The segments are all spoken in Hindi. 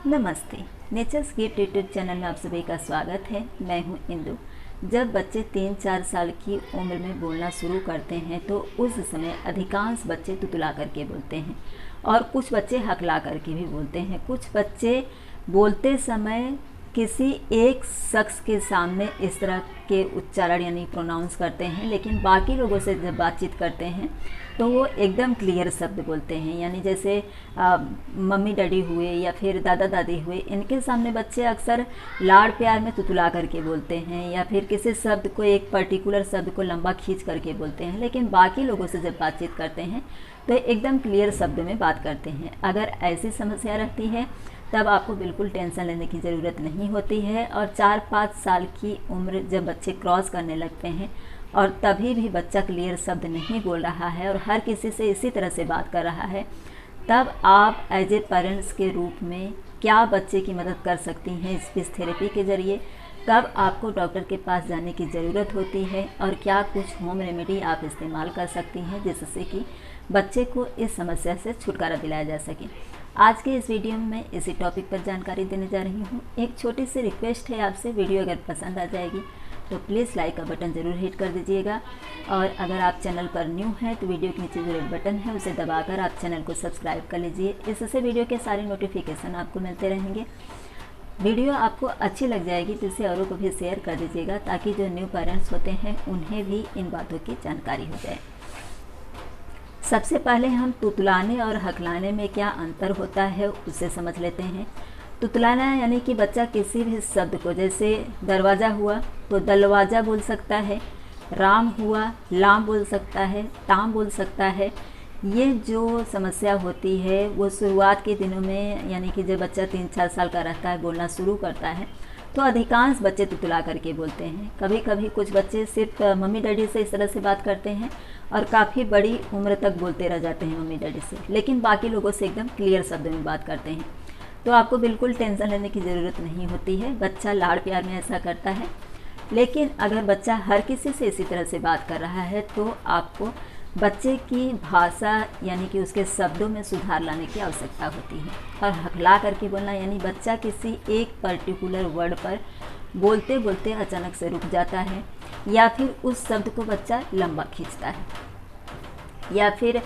नमस्ते। नेचर्स गिफ्ट यूट्यूब चैनल में आप सभी का स्वागत है। मैं हूं इंदु। जब बच्चे 3-4 साल की उम्र में बोलना शुरू करते हैं तो उस समय अधिकांश बच्चे तुतला करके बोलते हैं और कुछ बच्चे हकला करके भी बोलते हैं। कुछ बच्चे बोलते समय किसी एक शख्स के सामने इस तरह के उच्चारण यानी प्रोनाउंस करते हैं, लेकिन बाकी लोगों से जब बातचीत करते हैं तो वो एकदम क्लियर शब्द बोलते हैं। यानी जैसे मम्मी डैडी हुए या फिर दादा दादी हुए, इनके सामने बच्चे अक्सर लाड़ प्यार में तुतला करके बोलते हैं या फिर किसी शब्द को, एक पर्टिकुलर शब्द को लंबा खींच करके बोलते हैं, लेकिन बाकी लोगों से जब बातचीत करते हैं तो एकदम क्लियर शब्द में बात करते हैं। अगर ऐसी समस्या रहती है तब आपको बिल्कुल टेंशन लेने की ज़रूरत नहीं होती है। और 4-5 साल की उम्र जब बच्चे क्रॉस करने लगते हैं और तभी भी बच्चा क्लियर शब्द नहीं बोल रहा है और हर किसी से इसी तरह से बात कर रहा है, तब आप एज ए पेरेंट्स के रूप में क्या बच्चे की मदद कर सकती हैं स्पीच थेरेपी के ज़रिए, कब आपको डॉक्टर के पास जाने की ज़रूरत होती है और क्या कुछ होम रेमेडी आप इस्तेमाल कर सकती हैं जिससे कि बच्चे को इस समस्या से छुटकारा दिलाया जा सके। आज के इस वीडियो में मैं इसी टॉपिक पर जानकारी देने जा रही हूँ। एक छोटी सी रिक्वेस्ट है आपसे, वीडियो अगर पसंद आ जाएगी तो प्लीज़ लाइक का बटन ज़रूर हिट कर दीजिएगा और अगर आप चैनल पर न्यू हैं तो वीडियो के नीचे जो रेड बटन है उसे दबाकर आप चैनल को सब्सक्राइब कर लीजिए। इससे वीडियो के सारे नोटिफिकेशन आपको मिलते रहेंगे। वीडियो आपको अच्छी लग जाएगी तो इसे औरों को भी शेयर कर दीजिएगा ताकि जो न्यू पेरेंट्स होते हैं उन्हें भी इन बातों की जानकारी हो जाए। सबसे पहले हम तुतलाने और हकलाने में क्या अंतर होता है उसे समझ लेते हैं। तुतलाना यानी कि बच्चा किसी भी शब्द को, जैसे दरवाज़ा हुआ तो दलवाजा बोल सकता है, राम हुआ लाम बोल सकता है, ताम बोल सकता है। ये जो समस्या होती है वो शुरुआत के दिनों में, यानी कि जब बच्चा 3-4 साल का रहता है, बोलना शुरू करता है तो अधिकांश बच्चे तुतला करके बोलते हैं। कभी कभी कुछ बच्चे सिर्फ मम्मी डैडी से इस तरह से बात करते हैं और काफ़ी बड़ी उम्र तक बोलते रह जाते हैं मम्मी डैडी से, लेकिन बाकी लोगों से एकदम क्लियर शब्द में बात करते हैं। तो आपको बिल्कुल टेंशन लेने की ज़रूरत नहीं होती है। बच्चा लाड़ प्यार में ऐसा करता है, लेकिन अगर बच्चा हर किसी से इसी तरह से बात कर रहा है तो आपको बच्चे की भाषा यानी कि उसके शब्दों में सुधार लाने की आवश्यकता होती है। और हकला करके बोलना यानी बच्चा किसी एक पर्टिकुलर वर्ड पर बोलते बोलते अचानक से रुक जाता है या फिर उस शब्द को बच्चा लंबा खींचता है, या फिर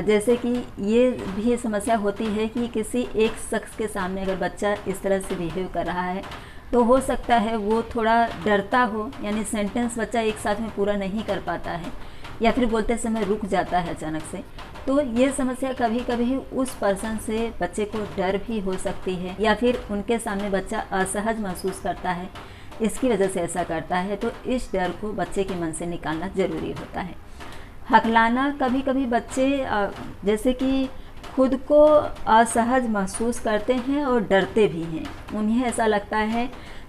जैसे कि ये भी समस्या होती है कि किसी एक शख्स के सामने अगर बच्चा इस तरह से बिहेव कर रहा है तो हो सकता है वो थोड़ा डरता हो, यानी सेंटेंस बच्चा एक साथ में पूरा नहीं कर पाता है या फिर बोलते समय रुक जाता है अचानक से। तो ये समस्या कभी कभी उस पर्सन से बच्चे को डर भी हो सकती है या फिर उनके सामने बच्चा असहज महसूस करता है, इसकी वजह से ऐसा करता है। तो इस डर को बच्चे के मन से निकालना ज़रूरी होता है। हकलाना, कभी कभी बच्चे जैसे कि खुद को असहज महसूस करते हैं और डरते भी हैं। उन्हें ऐसा लगता है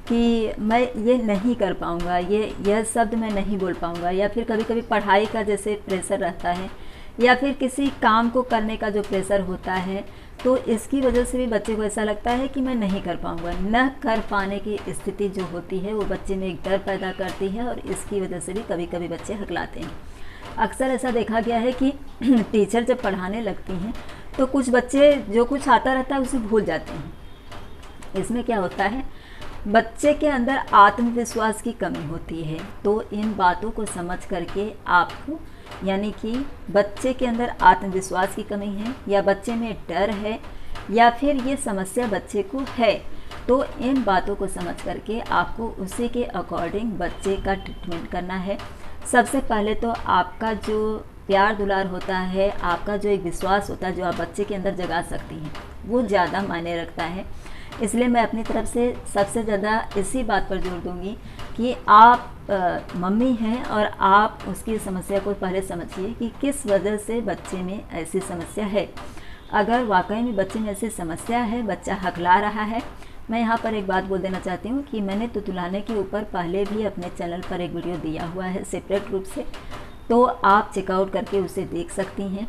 कि मैं ये नहीं कर पाऊँगा, यह शब्द मैं नहीं बोल पाऊँगा, या फिर कभी कभी पढ़ाई का जैसे प्रेशर रहता है या फिर किसी काम को करने का जो प्रेशर होता है, तो इसकी वजह से भी बच्चे को ऐसा लगता है कि मैं नहीं कर पाऊँगा। न कर पाने की स्थिति जो होती है वो बच्चे में एक डर पैदा करती है और इसकी वजह से भी कभी कभी बच्चे हकलाते हैं। अक्सर ऐसा देखा गया है कि टीचर जब पढ़ाने लगती हैं तो कुछ बच्चे जो कुछ आता रहता है उसे भूल जाते हैं। इसमें क्या होता है, बच्चे के अंदर आत्मविश्वास की कमी होती है। तो इन बातों को समझ करके आपको, यानी कि बच्चे के अंदर आत्मविश्वास की कमी है या बच्चे में डर है या फिर ये समस्या बच्चे को है, तो इन बातों को समझ करके आपको उसी के अकॉर्डिंग बच्चे का ट्रीटमेंट करना है। सबसे पहले तो आपका जो प्यार दुलार होता है, आपका जो एक विश्वास होता है जो आप बच्चे के अंदर जगा सकती हैं, वो ज़्यादा मायने रखता है। इसलिए मैं अपनी तरफ से सबसे ज़्यादा इसी बात पर जोर दूंगी कि आप मम्मी हैं और आप उसकी समस्या को पहले समझिए कि किस वजह से बच्चे में ऐसी समस्या है। अगर वाकई में बच्चे में ऐसी समस्या है, बच्चा हकला रहा है, मैं यहाँ पर एक बात बोल देना चाहती हूँ कि मैंने तुतलाने के ऊपर पहले भी अपने चैनल पर एक वीडियो दिया हुआ है सेपरेट रूप से, तो आप चेकआउट करके उसे देख सकती हैं।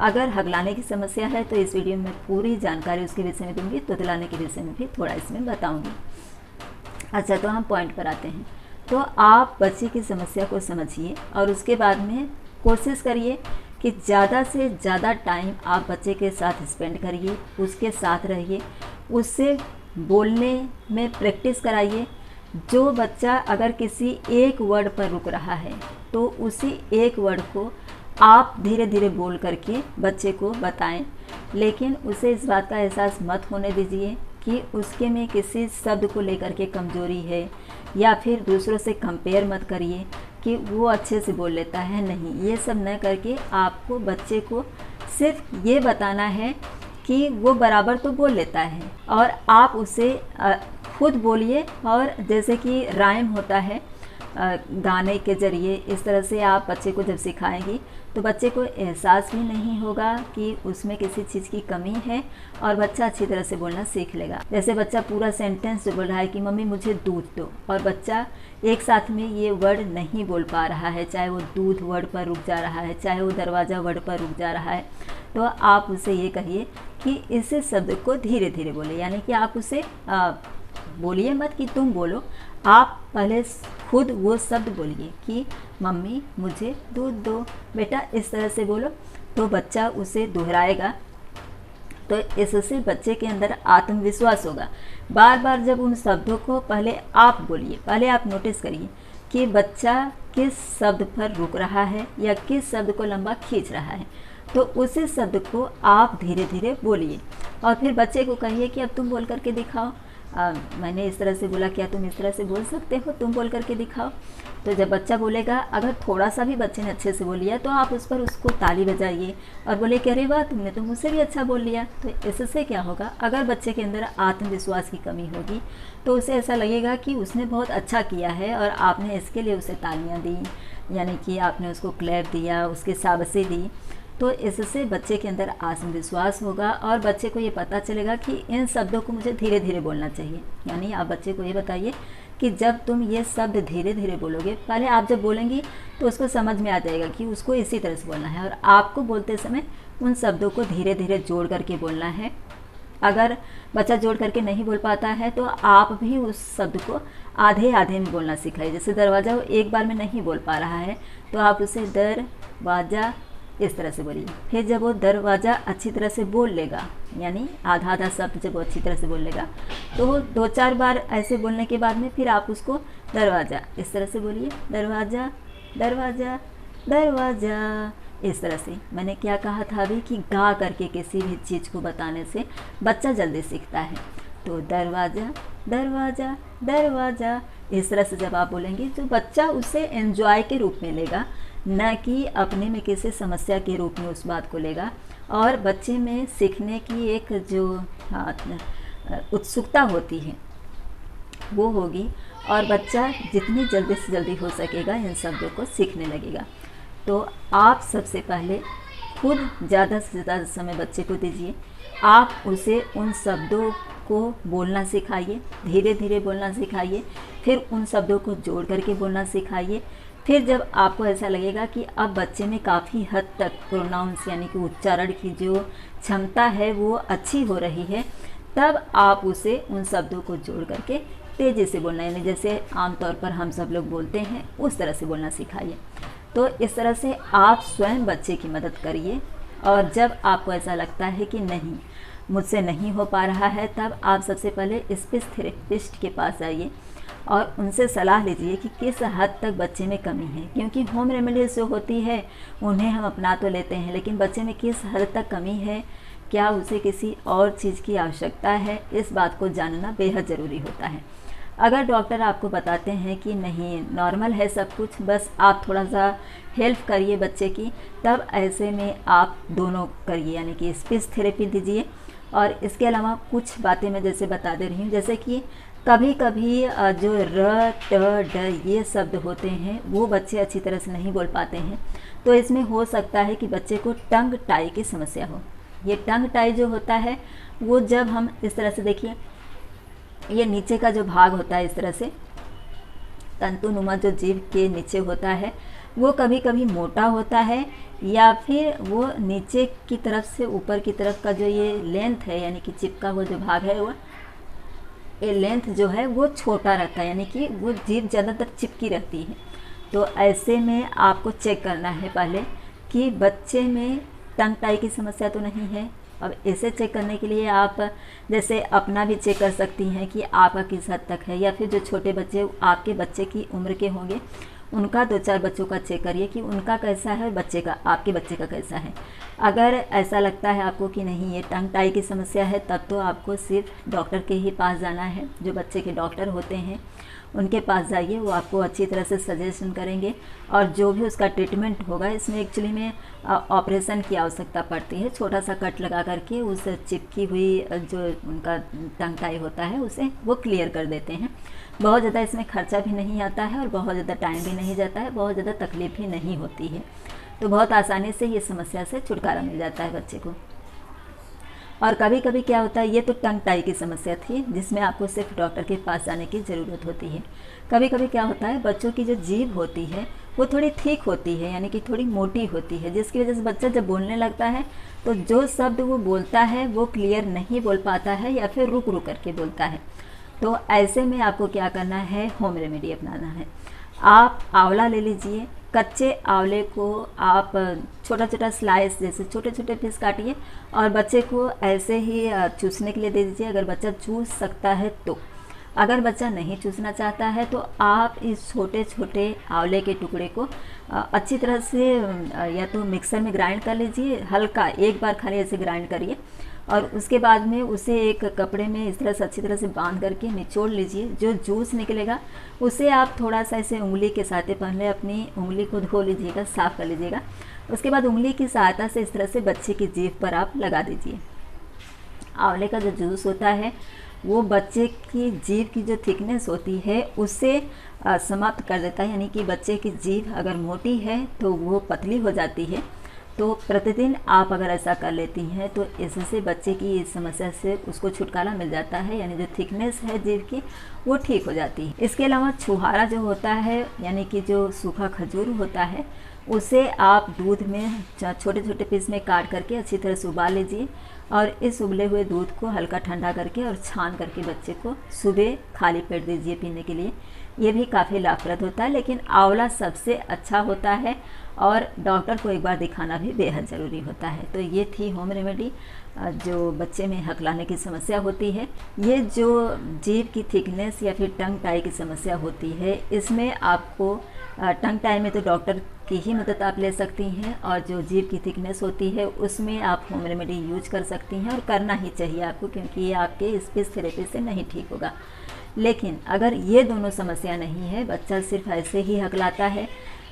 अगर हकलाने की समस्या है तो इस वीडियो में पूरी जानकारी उसके विषय में दूंगी, तुतलाने के विषय में भी थोड़ा इसमें बताऊंगी। अच्छा, तो हम पॉइंट पर आते हैं। तो आप बच्चे की समस्या को समझिए और उसके बाद में कोशिश करिए कि ज़्यादा से ज़्यादा टाइम आप बच्चे के साथ स्पेंड करिए, उसके साथ रहिए, उससे बोलने में प्रैक्टिस कराइए। जो बच्चा अगर किसी एक वर्ड पर रुक रहा है तो उसी एक वर्ड को आप धीरे धीरे बोल करके बच्चे को बताएं, लेकिन उसे इस बात का एहसास मत होने दीजिए कि उसके में किसी शब्द को लेकर के कमज़ोरी है, या फिर दूसरों से कंपेयर मत करिए कि वो अच्छे से बोल लेता है। नहीं, ये सब न करके आपको बच्चे को सिर्फ ये बताना है कि वो बराबर तो बोल लेता है, और आप उसे खुद बोलिए। और जैसे कि राइम होता है गाने के ज़रिए, इस तरह से आप बच्चे को जब सिखाएंगी तो बच्चे को एहसास भी नहीं होगा कि उसमें किसी चीज़ की कमी है, और बच्चा अच्छी तरह से बोलना सीख लेगा। जैसे बच्चा पूरा सेंटेंस जो बोल रहा है कि मम्मी मुझे दूध दो, और बच्चा एक साथ में ये वर्ड नहीं बोल पा रहा है, चाहे वो दूध वर्ड पर रुक जा रहा है, चाहे वो दरवाज़ा वर्ड पर रुक जा रहा है, तो आप उसे ये कहिए कि इस शब्द को धीरे धीरे बोले। यानी कि आप उसे बोलिए मत कि तुम बोलो, आप पहले खुद वो शब्द बोलिए कि मम्मी मुझे दूध दो, बेटा इस तरह से बोलो। तो बच्चा उसे दोहराएगा, तो इससे बच्चे के अंदर आत्मविश्वास होगा। बार बार जब उन शब्दों को पहले आप बोलिए, पहले आप नोटिस करिए कि बच्चा किस शब्द पर रुक रहा है या किस शब्द को लंबा खींच रहा है, तो उसी शब्द को आप धीरे धीरे बोलिए। और फिर बच्चे को कहिए कि अब तुम बोल करके दिखाओ, मैंने इस तरह से बोला, क्या तुम इस तरह से बोल सकते हो, तुम बोल करके दिखाओ। तो जब बच्चा बोलेगा, अगर थोड़ा सा भी बच्चे ने अच्छे से बोल लिया तो आप उस पर उसको ताली बजाइए और बोले कि अरे वाह, तुमने तो मुझसे भी अच्छा बोल लिया। तो इससे क्या होगा, अगर बच्चे के अंदर आत्मविश्वास की कमी होगी तो उसे ऐसा लगेगा कि उसने बहुत अच्छा किया है और आपने इसके लिए उसे तालियाँ दी, यानी कि आपने उसको क्लैप दिया, उसके शाबाशी दी। तो इससे बच्चे के अंदर आत्मविश्वास होगा और बच्चे को ये पता चलेगा कि इन शब्दों को मुझे धीरे धीरे बोलना चाहिए। यानी आप बच्चे को ये बताइए कि जब तुम ये शब्द धीरे धीरे बोलोगे, पहले आप जब बोलेंगी तो उसको समझ में आ जाएगा कि उसको इसी तरह से बोलना है, और आपको बोलते समय उन शब्दों को धीरे धीरे जोड़ करके बोलना है। अगर बच्चा जोड़ करके नहीं बोल पाता है तो आप भी उस शब्द को आधे आधे में बोलना सिखाइए। जैसे दरवाज़ा वो एक बार में नहीं बोल पा रहा है तो आप उसे दरवाज़ा इस तरह से बोलिए। फिर जब वो दरवाज़ा अच्छी तरह से बोल लेगा, यानी आधा आधा शब्द जब वो अच्छी तरह से बोल लेगा, तो वो 2-4 बार ऐसे बोलने के बाद में फिर आप उसको दरवाज़ा इस तरह से बोलिए, दरवाज़ा दरवाज़ा दरवाज़ा, इस तरह से। मैंने क्या कहा था अभी कि गा करके किसी भी चीज़ को बताने से बच्चा जल्दी सीखता है। तो दरवाज़ा दरवाज़ा दरवाज़ा, इस तरह से जब आप बोलेंगे तो बच्चा उसे एंजॉय के रूप में लेगा, न कि अपने में किसी समस्या के रूप में उस बात को लेगा। और बच्चे में सीखने की एक जो उत्सुकता होती है वो होगी, और बच्चा जितनी जल्दी से जल्दी हो सकेगा इन शब्दों को सीखने लगेगा। तो आप सबसे पहले खुद ज़्यादा से ज़्यादा समय बच्चे को दीजिए। आप उसे उन शब्दों को बोलना सिखाइए, धीरे धीरे बोलना सिखाइए, फिर उन शब्दों को जोड़ करके बोलना सिखाइए। फिर जब आपको ऐसा लगेगा कि अब बच्चे में काफ़ी हद तक प्रोनाउंस यानी कि उच्चारण की जो क्षमता है वो अच्छी हो रही है, तब आप उसे उन शब्दों को जोड़ करके तेज़ी से बोलना, यानी जैसे आमतौर पर हम सब लोग बोलते हैं उस तरह से बोलना सिखाइए। तो इस तरह से आप स्वयं बच्चे की मदद करिए। और जब आपको ऐसा लगता है कि नहीं मुझसे नहीं हो पा रहा है, तब आप सबसे पहले स्पीच थेरेपिस्ट के पास जाइए और उनसे सलाह लीजिए कि किस हद तक बच्चे में कमी है। क्योंकि होम रेमेडीज जो होती है उन्हें हम अपना तो लेते हैं, लेकिन बच्चे में किस हद तक कमी है, क्या उसे किसी और चीज़ की आवश्यकता है, इस बात को जानना बेहद ज़रूरी होता है। अगर डॉक्टर आपको बताते हैं कि नहीं नॉर्मल है सब कुछ, बस आप थोड़ा सा हेल्प करिए बच्चे की, तब ऐसे में आप दोनों करिए, यानी कि स्पीच थेरेपी दीजिए। और इसके अलावा कुछ बातें मैं जैसे बता दे रही हूँ, जैसे कि कभी कभी जो र ट ड ये शब्द होते हैं वो बच्चे अच्छी तरह से नहीं बोल पाते हैं, तो इसमें हो सकता है कि बच्चे को टंग टाई की समस्या हो। ये टंग टाई जो होता है वो जब हम इस तरह से देखिए, ये नीचे का जो भाग होता है इस तरह से तंतुनुमा जो जीभ के नीचे होता है वो कभी कभी मोटा होता है, या फिर वो नीचे की तरफ से ऊपर की तरफ का जो ये लेंथ है यानी कि चिपका हुआ जो भाग है वो ये लेंथ जो है वो छोटा रहता है, यानी कि वो जीभ ज़्यादातर चिपकी रहती है। तो ऐसे में आपको चेक करना है पहले कि बच्चे में टंग टाई की समस्या तो नहीं है, अब इसे चेक करने के लिए आप जैसे अपना भी चेक कर सकती हैं कि आपका किस हद तक है, या फिर जो छोटे बच्चे आपके बच्चे की उम्र के होंगे उनका 2-4 बच्चों का चेक करिए कि उनका कैसा है, बच्चे का, आपके बच्चे का कैसा है। अगर ऐसा लगता है आपको कि नहीं ये टंग टाई की समस्या है, तब तो आपको सिर्फ डॉक्टर के ही पास जाना है। जो बच्चे के डॉक्टर होते हैं उनके पास जाइए, वो आपको अच्छी तरह से सजेशन करेंगे और जो भी उसका ट्रीटमेंट होगा, इसमें एक्चुअली में ऑपरेशन की आवश्यकता पड़ती है। छोटा सा कट लगा करके उस चिपकी हुई जो उनका टंग टाई होता है उसे वो क्लियर कर देते हैं। बहुत ज़्यादा इसमें खर्चा भी नहीं आता है और बहुत ज़्यादा टाइम भी नहीं जाता है, बहुत ज़्यादा तकलीफ भी नहीं होती है, तो बहुत आसानी से ये समस्या से छुटकारा मिल जाता है बच्चे को। और कभी कभी क्या होता है, ये तो टंग टाई की समस्या थी जिसमें आपको सिर्फ डॉक्टर के पास जाने की ज़रूरत होती है। कभी कभी क्या होता है, बच्चों की जो जीभ होती है वो थोड़ी ठीक होती है, यानी कि थोड़ी मोटी होती है, जिसकी वजह से बच्चा जब बोलने लगता है तो जो शब्द वो बोलता है वो क्लियर नहीं बोल पाता है या फिर रुक रुक करके बोलता है। तो ऐसे में आपको क्या करना है, होम रेमेडी अपनाना है। आप आंवला ले लीजिए, कच्चे आंवले को आप छोटा छोटा स्लाइस जैसे छोटे छोटे पीस काटिए और बच्चे को ऐसे ही चूसने के लिए दे दीजिए, अगर बच्चा चूस सकता है तो। अगर बच्चा नहीं चूसना चाहता है तो आप इस छोटे छोटे आंवले के टुकड़े को अच्छी तरह से या तो मिक्सर में ग्राइंड कर लीजिए, हल्का एक बार खाली ऐसे ग्राइंड करिए और उसके बाद में उसे एक कपड़े में इस तरह से अच्छी तरह से बांध करके निचोड़ लीजिए। जो जूस निकलेगा उसे आप थोड़ा सा ऐसे उंगली के साथ, पहले अपनी उंगली को धो लीजिएगा, साफ़ कर लीजिएगा। उसके बाद उंगली की सहायता से इस तरह से बच्चे की जीभ पर आप लगा दीजिए। आंवले का जो जूस होता है वो बच्चे की जीभ की जो थिकनेस होती है उससे समाप्त कर देता है, यानी कि बच्चे की जीभ अगर मोटी है तो वो पतली हो जाती है। तो प्रतिदिन आप अगर ऐसा कर लेती हैं तो इससे बच्चे की इस समस्या से उसको छुटकारा मिल जाता है, यानी जो थिकनेस है जीभ की वो ठीक हो जाती है। इसके अलावा छुहारा जो होता है, यानी कि जो सूखा खजूर होता है, उसे आप दूध में छोटे छोटे पीस में काट करके अच्छी तरह से उबाल लीजिए और इस उबले हुए दूध को हल्का ठंडा करके और छान करके बच्चे को सुबह खाली पेट दीजिए पीने के लिए। ये भी काफ़ी लाभप्रद होता है, लेकिन आंवला सबसे अच्छा होता है और डॉक्टर को एक बार दिखाना भी बेहद ज़रूरी होता है। तो ये थी होम रेमेडी जो बच्चे में हकलाने की समस्या होती है। ये जो जीभ की थिकनेस या फिर टंग टाई की समस्या होती है, इसमें आपको टंग टाई में तो डॉक्टर की ही मदद आप ले सकती हैं और जो जीभ की थिकनेस होती है उसमें आप होम रेमेडी यूज कर सकती हैं और करना ही चाहिए आपको, क्योंकि ये आपके स्पीच थेरेपी से नहीं ठीक होगा। लेकिन अगर ये दोनों समस्या नहीं है, बच्चा सिर्फ ऐसे ही हकलाता है,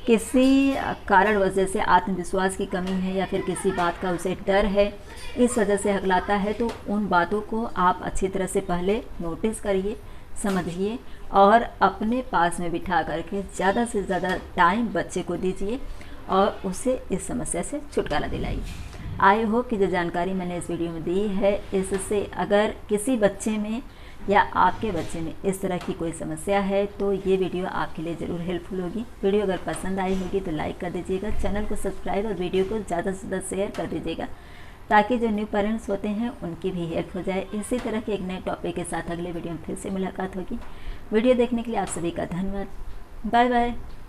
किसी कारणवश जैसे आत्मविश्वास की कमी है या फिर किसी बात का उसे डर है, इस वजह से हकलाता है, तो उन बातों को आप अच्छी तरह से पहले नोटिस करिए, समझिए और अपने पास में बिठा करके ज़्यादा से ज़्यादा टाइम बच्चे को दीजिए और उसे इस समस्या से छुटकारा दिलाइए। आई होप कि जो जानकारी मैंने इस वीडियो में दी है, इससे अगर किसी बच्चे में या आपके बच्चे में इस तरह की कोई समस्या है तो ये वीडियो आपके लिए ज़रूर हेल्पफुल होगी। वीडियो अगर पसंद आई होगी तो लाइक कर दीजिएगा, चैनल को सब्सक्राइब और वीडियो को ज़्यादा से ज़्यादा शेयर कर दीजिएगा, ताकि जो न्यू पेरेंट्स होते हैं उनकी भी हेल्प हो जाए। इसी तरह के एक नए टॉपिक के साथ अगले वीडियो में फिर से मुलाकात होगी। वीडियो देखने के लिए आप सभी का धन्यवाद। Bye bye.